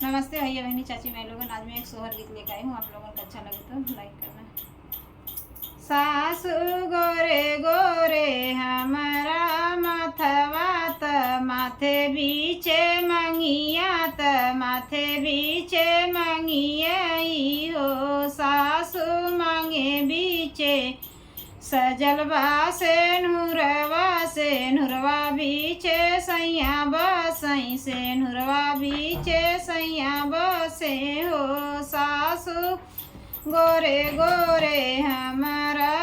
नमस्ते भैया बहनी चाची मैं लोगन। आज मैं एक सोहर गीत लेकर आई हूँ। आप लोगों को अच्छा लगे तो लाइक करना। सासु गोरे गोरे हमारा माथवा त माथे बीचे मंगिया त माथे बीचे मंगिया हो। सासु मांगे बीचे सजल बासे नूरवा बीचे सैया बसई से नूरवा बीचे सैया बसे हो। सासु गोरे गोरे हमारा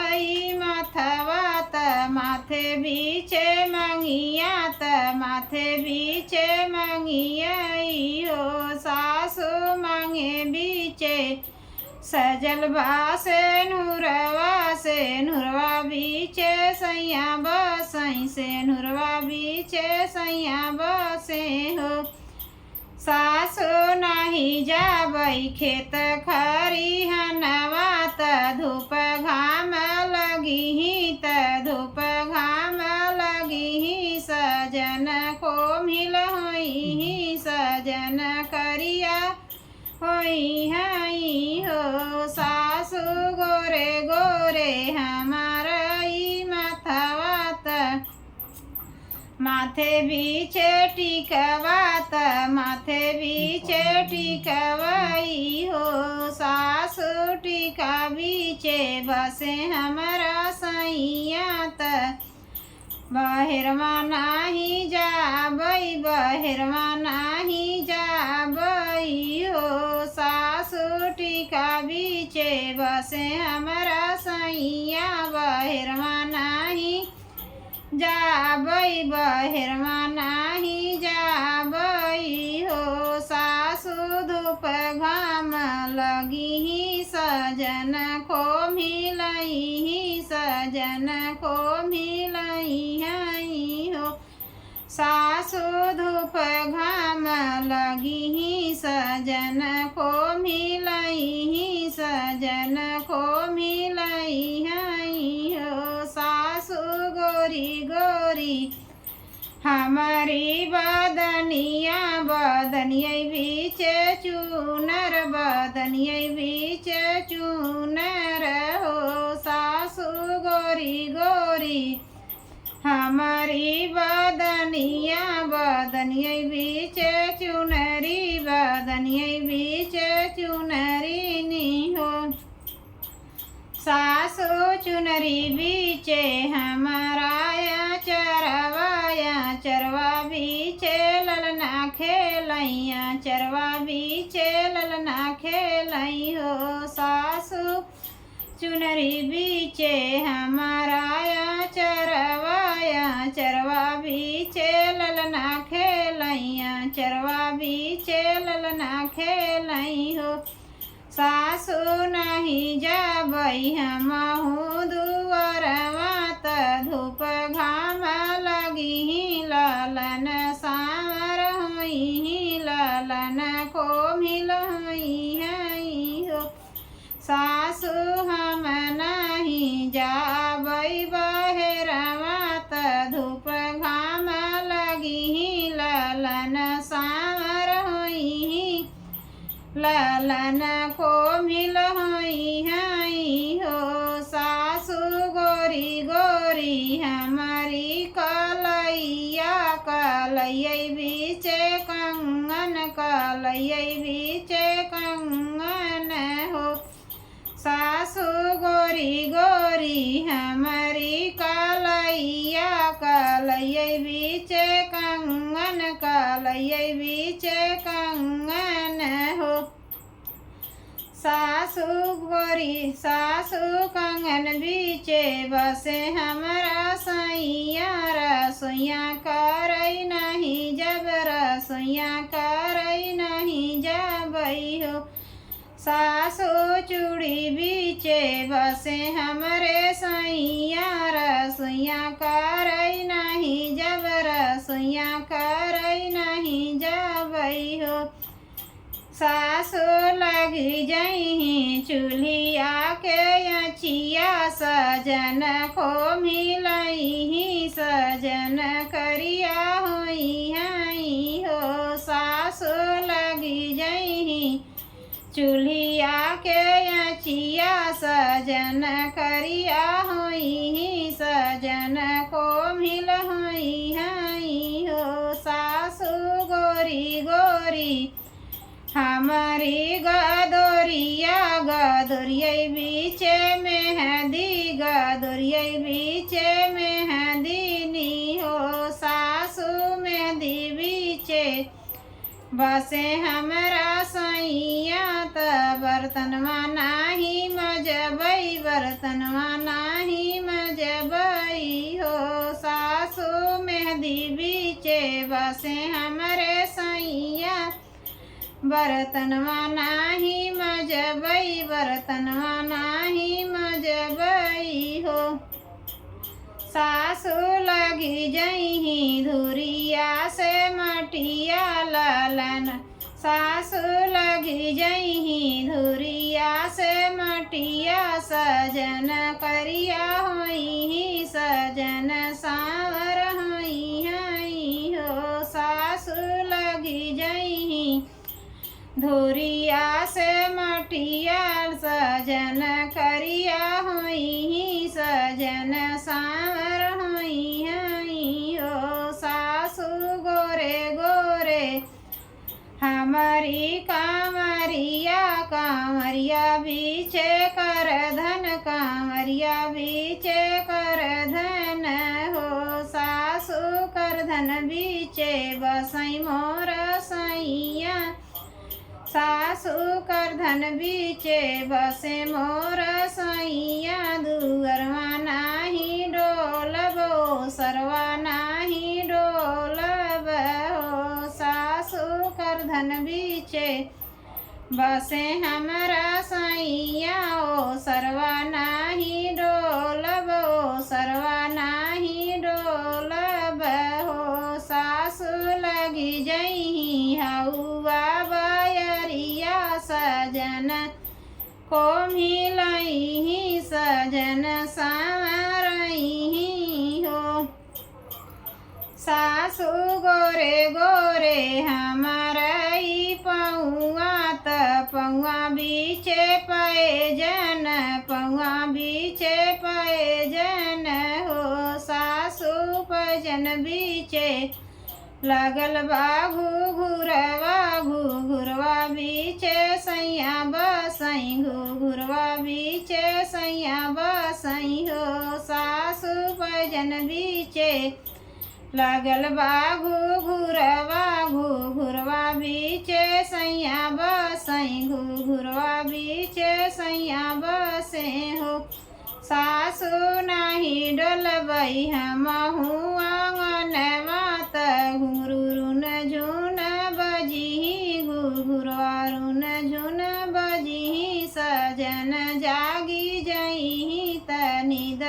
माथवा त माथे बीचे मंगिया त माथे बीचे मंगिया हो। सासु मांगे बीचे सजल बासे नूरवा बीचे सैया बसई से नूरवा बीचे सैया बसे हो। सासु नाही जाबई खेत खरिहनवा त धूप घाम लगी त धूप घाम लगी सजन को मिल होई सजन करिया होई हई हो। सासु गोरे गोरे हमारा माथवा त माथे बीचे टिकवा त माथे बीचे टिकवाई हो। सासु टिका बीचे बसे हमारा सैया त बहेरवा नाही जाबई बहेरवा नाही जाबई हो। सासु टिका बीचे बसे हमारा सैया बहेरवा नाही जाबई बहेरवा नाही जाबई हो। सासु धूप घाम लगी सजन को मिलई सजन को मिलई हई हो। सासु धूप घाम लगी सजन को मिलई सजन को मिलई हई हो। सासु गोरी गोरी हमारी बदनिया बीच चूनर बदनिया बीच चूनर हो। सासु गोरी गोरी हमारी बदनिया बीच चुनरी बदनिया बीच चुनरी नी हो। सासु चुनरी बीचे हमारा चरवा बीचे ललना खेलैया चरवा बीचे ललना खेलई हो। सासु चुनरी बीचे हमारा चरवा बीचे ललना खेलैया चरवा बीचे ललना खेलई हो। सासु नहीं जाबई हमहू दुअरवा त धूप घाम लगी ललन सावर होई ललन को मिल होई हई हो। सासु हम नहीं जाबई बहेरवा त धूप घाम लगी ललन सावर होई ललन को मिल होई हई हो। सासु गोरी गोरी हमारी कलैया बीचे कंगन कलैया बीचे कंगन हो। सासु गोरी गोरी हमारी कलैया बीचे कंगन कलैया बीचे कंगन हो। सासु गोरी सासु कंगन बीचे बसे हमारा सैया रसोइया करई नहीं जब रसोइया करई नहीं जबई हो। सासु चूड़ी बीचे बसे हमरे सैया रसोइया करई नहीं जब रसोइया करई नहीं जबई हो। सासु लगी जही चूल्हिया के अचिया सजन को मिलई सजन करिया होई हई हो। सासु लगी लगी जही चूल्हिया के अचिया सजन करिया होई सजन को मिल होई हई हो सासु गोरी गोरी हमारी गदोरिया गदोरिया बीचे मेहंदी गदोरिया बीचे मेहंदी नी हो सासु मेहंदी बीचे बसे हमरा सैया त बर्तनवा नाही मजबई बर्तनवा नाही मजबई हो सासु मेहंदी बीचे बसे हमरे सैया बर्तनवा नाही मजबई बर्तनवा नाही मजबई हो सासु लगी जही धुरिया से मटिया लालन सासु लगी जही धुरिया से मटिया सजन करिया होई सजन सांवर होई हई हो सासु लगी जही धुरिया से मटिया सजन करिया होई सजन सांवर होई हई हो सासु गोरे गोरे हमारी कांवरिया कांवरिया बीचे कर धन कांवरिया बीचे कर धन हो सासु कर धन बीचे बसई मोर सैया सासु कर धन बीचे बसे मोर सैया दुअरवा नाही डोलबो सरवा नाही डोलब हो सासु कर धन बीचे बसे हमरा सैया ओ सरवा नाही डोलब ओ सरवा नाही डोलब हो सासु लगी जही हौआ बयरिया सजन को मिलही सजन सांवरही हो सासु गोरे गोरे हमारई पौआ त पौआ बीचे पैजन पौआ बीचे पैजन हो सासु पैजन बीचे लगल बाघू घुरवा घुरवा बीचे सैया बसई घुरवा बीचे सैया बसई हो सासु पैजन बीचे लगल बाघू घुरवा घुरवा बीचे सैया बसई घुरवा बीचे सैया बसे हो सासु नाही डोलबई हमहु आंगनवा त घुरुन झुन बजिही घुरवारुन झुन बजिही सजन जागी जही त नींद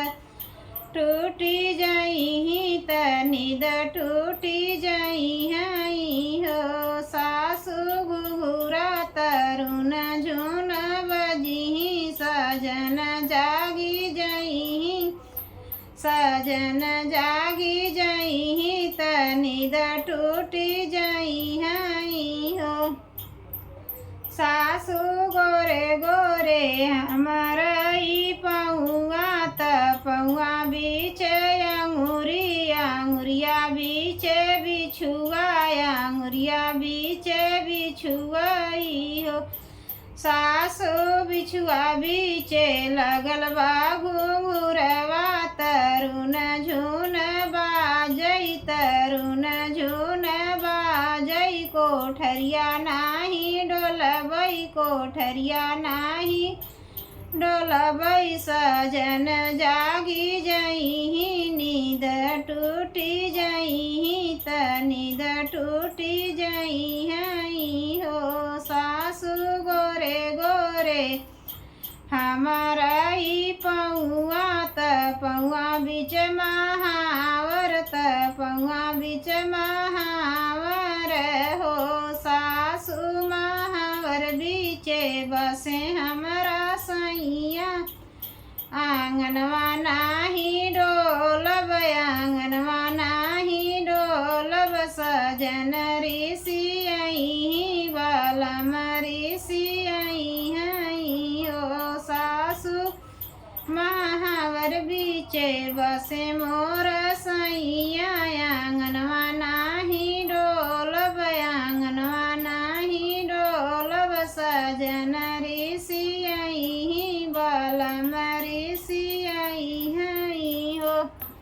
टूटी जही त नींद टूटी जही हई हो सासु घुघुरा तरुण झुन बजिही सजन जागी जही सजन जागी जही त नींद टूटी जही हई हो सासु गोरे गोरे हमारई पौआ त पौआ बीचे अंगुरिया बीचे बिछुआ अंगुरिया बीचे बिछुआई हो सासु बिछुआ बीचे लगल बाघू घुरवा तरुण झुन बाजई तरुण झुन बाजई कोठरिया नाही डोलबई कोठरिया नाही डोलबई सजन जागी जही नींद टूटी जही त नींद टूटी जही हई हो सासु गोरे गोरे हमारई पौआ त पौआ बीच महावर त पौआ बीच महावर हो सासु महावर बीचे बसे हमरा सैया आंगनवा नाही डोलब आंगनवा नाही डोलब सजन ऋषि सियाई हई हो सासु महावर बीचे बसे मोर सैया आंगनवा